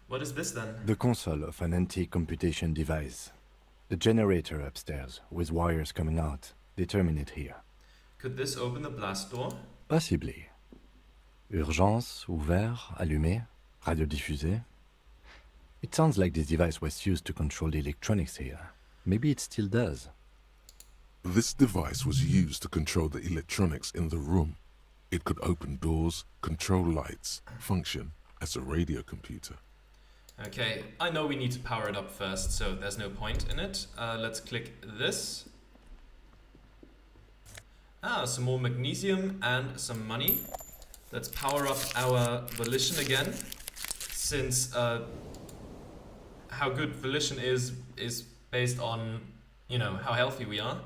Speaker 1: What is this then?
Speaker 3: The console of an anti-computation device. The generator upstairs, with wires coming out. They terminate here.
Speaker 1: Could this open the blast door?
Speaker 3: Possibly. Urgence, ouvert, allumé, radiodiffusé. It sounds like this device was used to control the electronics here. Maybe it still does.
Speaker 2: This device was used to control the electronics in the room. It could open doors, control lights, function as a radio computer.
Speaker 1: Okay, I know we need to power it up first, so there's no point in it. Let's click this. Some more magnesium and some money. Let's power up our volition again, since how good volition is based on, you know, how healthy we are.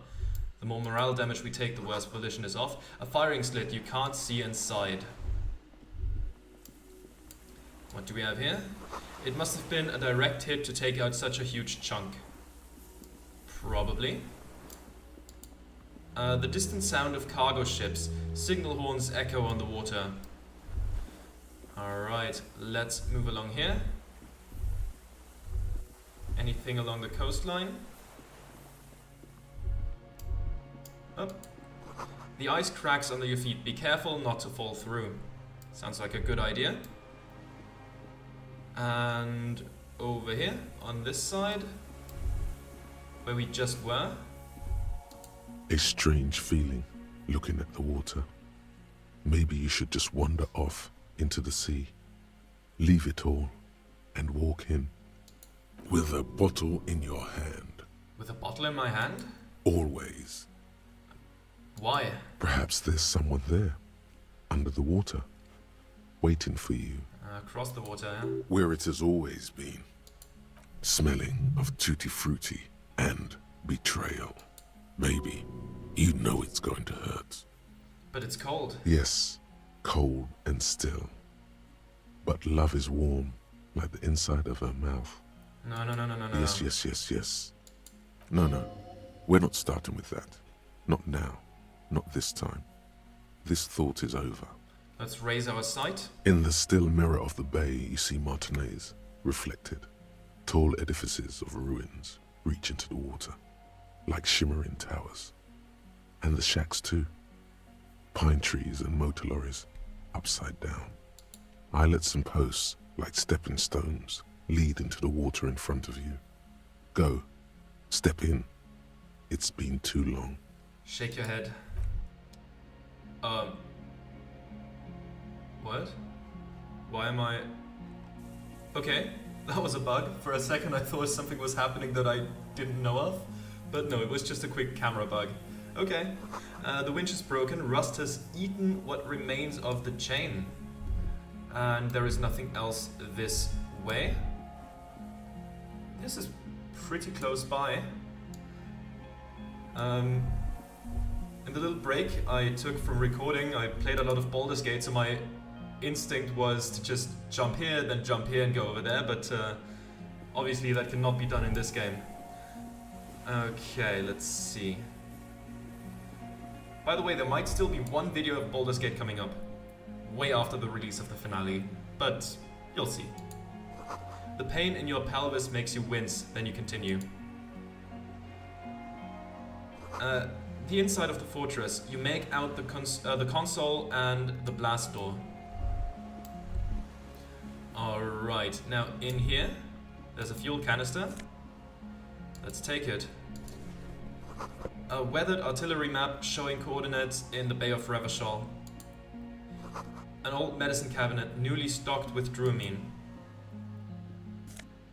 Speaker 1: The more morale damage we take, the worse volition is off. A firing slit, you can't see inside. What do we have here? It must have been a direct hit to take out such a huge chunk. Probably. The distant sound of cargo ships. Signal horns echo on the water. Alright, let's move along here. Anything along the coastline? Up. The ice cracks under your feet. Be careful not to fall through. Sounds like a good idea. And over here, on this side, where we just were.
Speaker 2: A strange feeling, looking at the water. Maybe you should just wander off into the sea. Leave it all and walk in. With a bottle in your hand.
Speaker 1: With a bottle in my hand?
Speaker 2: Always.
Speaker 1: Why?
Speaker 2: Perhaps there's someone there, under the water, waiting for you.
Speaker 1: Across the water, yeah?
Speaker 2: Where it has always been. Smelling of tutti frutti and betrayal. Maybe you know it's going to hurt.
Speaker 1: But it's cold.
Speaker 2: Yes, cold and still. But love is warm, like the inside of her mouth.
Speaker 1: No.
Speaker 2: Yes. No. We're not starting with that. Not now. Not this time. This thought is over.
Speaker 1: Let's raise our sight.
Speaker 2: In the still mirror of the bay, you see Martinez, reflected. Tall edifices of ruins reach into the water, like shimmering towers. And the shacks too. Pine trees and motor lorries, upside down. Islets and posts, like stepping stones, lead into the water in front of you. Go. Step in. It's been too long.
Speaker 1: Shake your head. What? Why am I... Okay, that was a bug. For a second I thought something was happening that I didn't know of. But no, it was just a quick camera bug. Okay. The winch is broken. Rust has eaten what remains of the chain. And there is nothing else this way. This is pretty close by. In the little break I took from recording, I played a lot of Baldur's Gate, so my instinct was to just jump here and go over there, but obviously that cannot be done in this game. Okay, let's see. By the way, there might still be one video of Baldur's Gate coming up, way after the release of the finale, but you'll see. The pain in your pelvis makes you wince, then you continue. The inside of the fortress, you make out the console and the blast door. Alright, now in here, there's a fuel canister. Let's take it. A weathered artillery map showing coordinates in the Bay of Revachol. An old medicine cabinet newly stocked with druamine.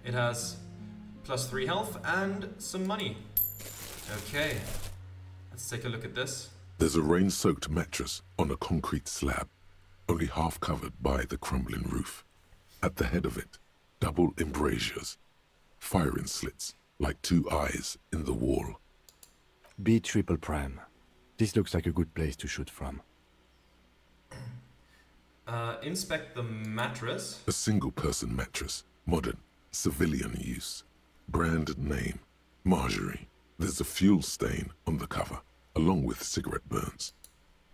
Speaker 1: It has +3 health and some money. Okay, let's take a look at this.
Speaker 2: There's a rain-soaked mattress on a concrete slab, only half covered by the crumbling roof. At the head of it, double embrasures, firing slits like two eyes in the wall.
Speaker 3: B triple prime. This looks like a good place to shoot from.
Speaker 1: Inspect the mattress.
Speaker 2: A single-person mattress, modern, civilian use. Brand name, Marjorie. There's a fuel stain on the cover, along with cigarette burns.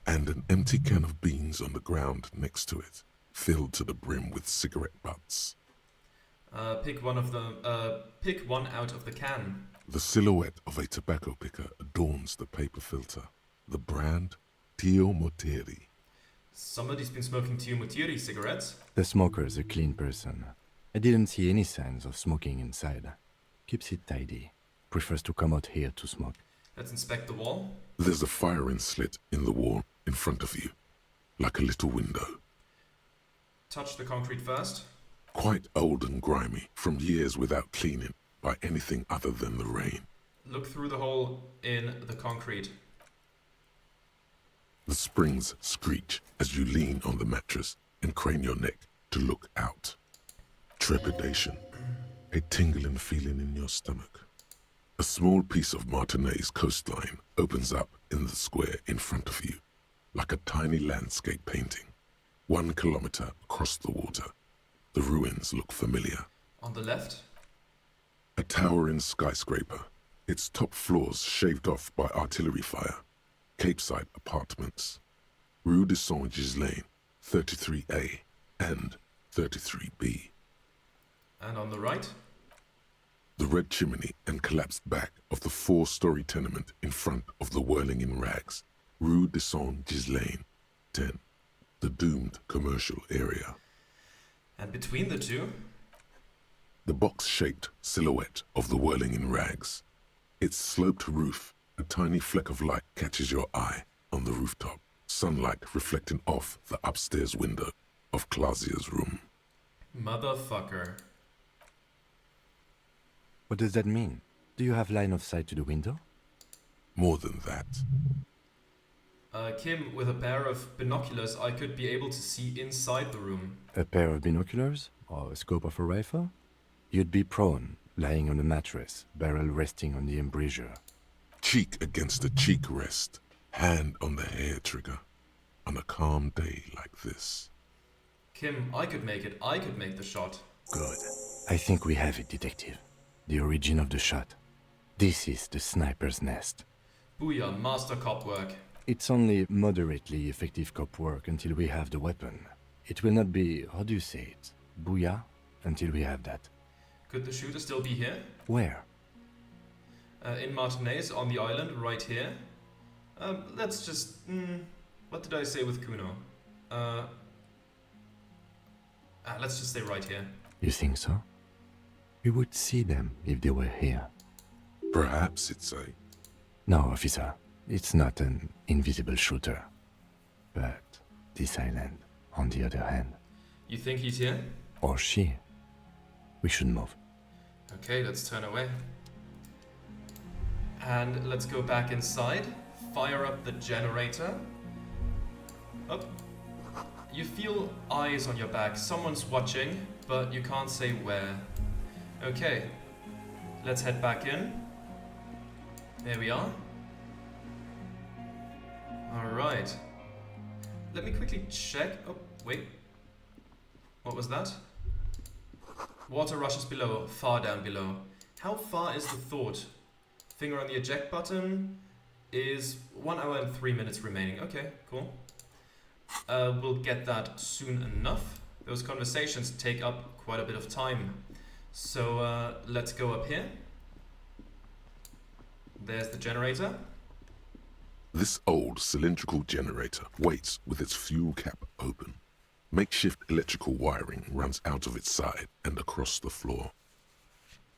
Speaker 2: And an empty can of beans on the ground next to it, filled to the brim with cigarette butts.
Speaker 1: Pick one out of the can.
Speaker 2: The silhouette of a tobacco picker adorns the paper filter. The brand, Tio Moteri.
Speaker 1: Somebody's been smoking Tio Moteri cigarettes.
Speaker 3: The smoker's a clean person. I didn't see any signs of smoking inside. Keeps it tidy. Prefers to come out here to smoke.
Speaker 1: Let's inspect the wall.
Speaker 2: There's a firing slit in the wall in front of you, like a little window.
Speaker 1: Touch the concrete first.
Speaker 2: Quite old and grimy from years without cleaning by anything other than the rain.
Speaker 1: Look through the hole in the concrete.
Speaker 2: The springs screech as you lean on the mattress and crane your neck to look out. Trepidation, a tingling feeling in your stomach. A small piece of Martinez coastline opens up in the square in front of you, like a tiny landscape painting. 1 kilometer across the water. The ruins look familiar.
Speaker 1: On the left.
Speaker 2: A towering skyscraper, its top floors shaved off by artillery fire. Capeside apartments. Rue de Saint-Ghislain, 33A and 33B.
Speaker 1: And on the right.
Speaker 2: The red chimney and collapsed back of the 4-story tenement in front of the Whirling in Rags. Rue de Saint-Ghislain, 10. The doomed commercial area.
Speaker 1: And between the two.
Speaker 2: The box-shaped silhouette of the Whirling in Rags. Its sloped roof, a tiny fleck of light catches your eye on the rooftop, sunlight reflecting off the upstairs window of Clausia's room.
Speaker 1: Motherfucker.
Speaker 3: What does that mean? Do you have line of sight to the window?
Speaker 2: More than that.
Speaker 1: Kim, with a pair of binoculars, I could be able to see inside the room.
Speaker 3: A pair of binoculars? Or a scope of a rifle? You'd be prone, lying on a mattress, barrel resting on the embrasure.
Speaker 2: Cheek against a cheek rest, hand on the hair trigger, on a calm day like this.
Speaker 1: Kim, I could make it. I could make the shot.
Speaker 3: Good. I think we have it, detective. The origin of the shot. This is the sniper's nest.
Speaker 1: Booyah, master cop work.
Speaker 3: It's only moderately effective cop work until we have the weapon. It will not be, how do you say it, booyah, until we have that.
Speaker 1: Could the shooter still be here?
Speaker 3: Where?
Speaker 1: In Martinez, on the island, right here. Let's just... what did I say with Kuno? Let's just stay right here.
Speaker 3: You think so? We would see them if they were here.
Speaker 2: Perhaps it's a...
Speaker 3: No, officer. It's not an invisible shooter. But this island, on the other hand.
Speaker 1: You think he's here?
Speaker 3: Or she. We should move.
Speaker 1: Okay, let's turn away. And let's go back inside. Fire up the generator. Oh. You feel eyes on your back. Someone's watching, but you can't say where. Okay. Let's head back in. There we are. Alright. Let me quickly check. Oh, wait. What was that? Water rushes below, far down below. How far is the thought? Finger on the eject button is 1 hour and 3 minutes remaining. Okay, cool. We'll get that soon enough. Those conversations take up quite a bit of time. So let's go up here. There's the generator.
Speaker 2: This old cylindrical generator waits with its fuel cap open. Makeshift electrical wiring runs out of its side and across the floor.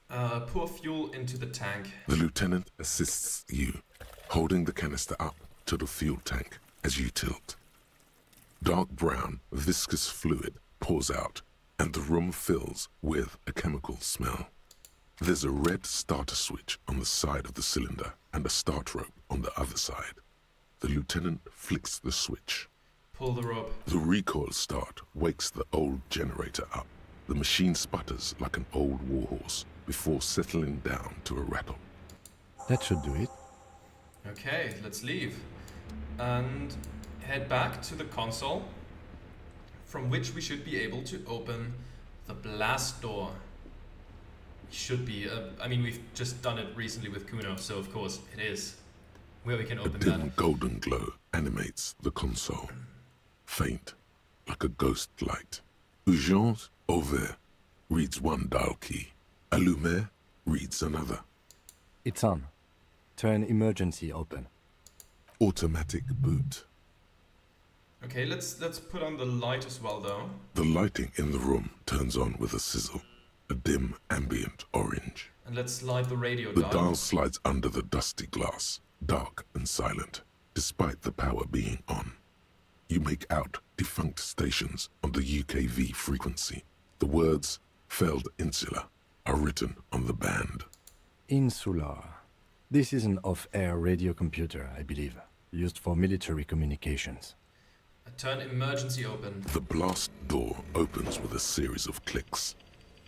Speaker 1: Pour fuel into the tank.
Speaker 2: The lieutenant assists you, holding the canister up to the fuel tank as you tilt. Dark brown, viscous fluid pours out, and the room fills with a chemical smell. There's a red starter switch on the side of the cylinder and a start rope on the other side. The lieutenant flicks the switch.
Speaker 1: Pull the rope.
Speaker 2: The recoil start wakes the old generator up. The machine sputters like an old warhorse before settling down to a rattle.
Speaker 3: That should do it.
Speaker 1: Okay, let's leave. And head back to the console, from which we should be able to open the blast door. We should be. I mean, we've just done it recently with Kuno, so of course it is. Where we can
Speaker 2: A
Speaker 1: open
Speaker 2: dim
Speaker 1: that.
Speaker 2: golden glow animates the console. Faint, like a ghost light. Urgence ouvert reads one dial key. Allumé reads another.
Speaker 3: It's on. Turn emergency open.
Speaker 2: Automatic boot.
Speaker 1: Okay, let's put on the light as well, though.
Speaker 2: The lighting in the room turns on with a sizzle, a dim ambient orange.
Speaker 1: And let's slide the radio
Speaker 2: The
Speaker 1: down.
Speaker 2: dial slides under the dusty glass, dark and silent, despite the power being on. You make out defunct stations on the UKV frequency. The words, failed insula, are written on the band.
Speaker 3: Insular. This is an off-air radio computer, I believe, used for military communications.
Speaker 1: Turn emergency open.
Speaker 2: The blast door opens with a series of clicks.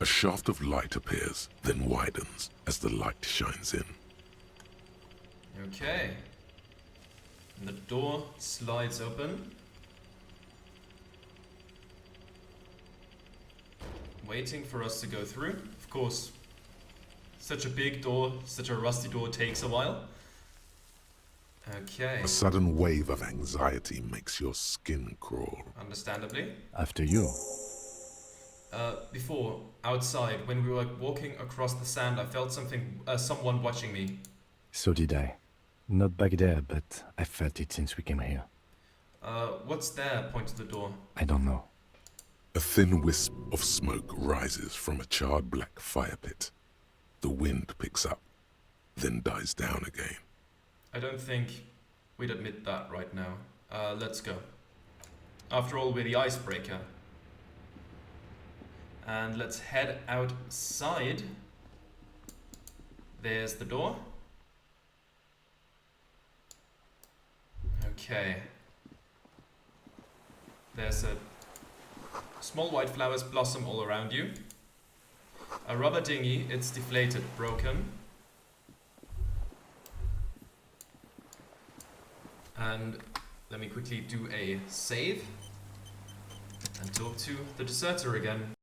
Speaker 2: A shaft of light appears, then widens as the light shines in.
Speaker 1: Okay. And the door slides open. Waiting for us to go through. Of course, such a big door, such a rusty door takes a while. Okay.
Speaker 2: A sudden wave of anxiety makes your skin crawl.
Speaker 1: Understandably.
Speaker 3: After you.
Speaker 1: Before, outside, when we were walking across the sand, I felt someone watching me.
Speaker 3: So did I. Not back there, but I felt it since we came here.
Speaker 1: What's there? Point to the door.
Speaker 3: I don't know.
Speaker 2: A thin wisp of smoke rises from a charred black fire pit. The wind picks up, then dies down again.
Speaker 1: I don't think we'd admit that right now. Let's go. After all, we're the icebreaker. And let's head outside. There's the door. Okay. There's a small white flowers blossom all around you. A rubber dinghy, it's deflated, broken. And let me quickly do a save and talk to the deserter again.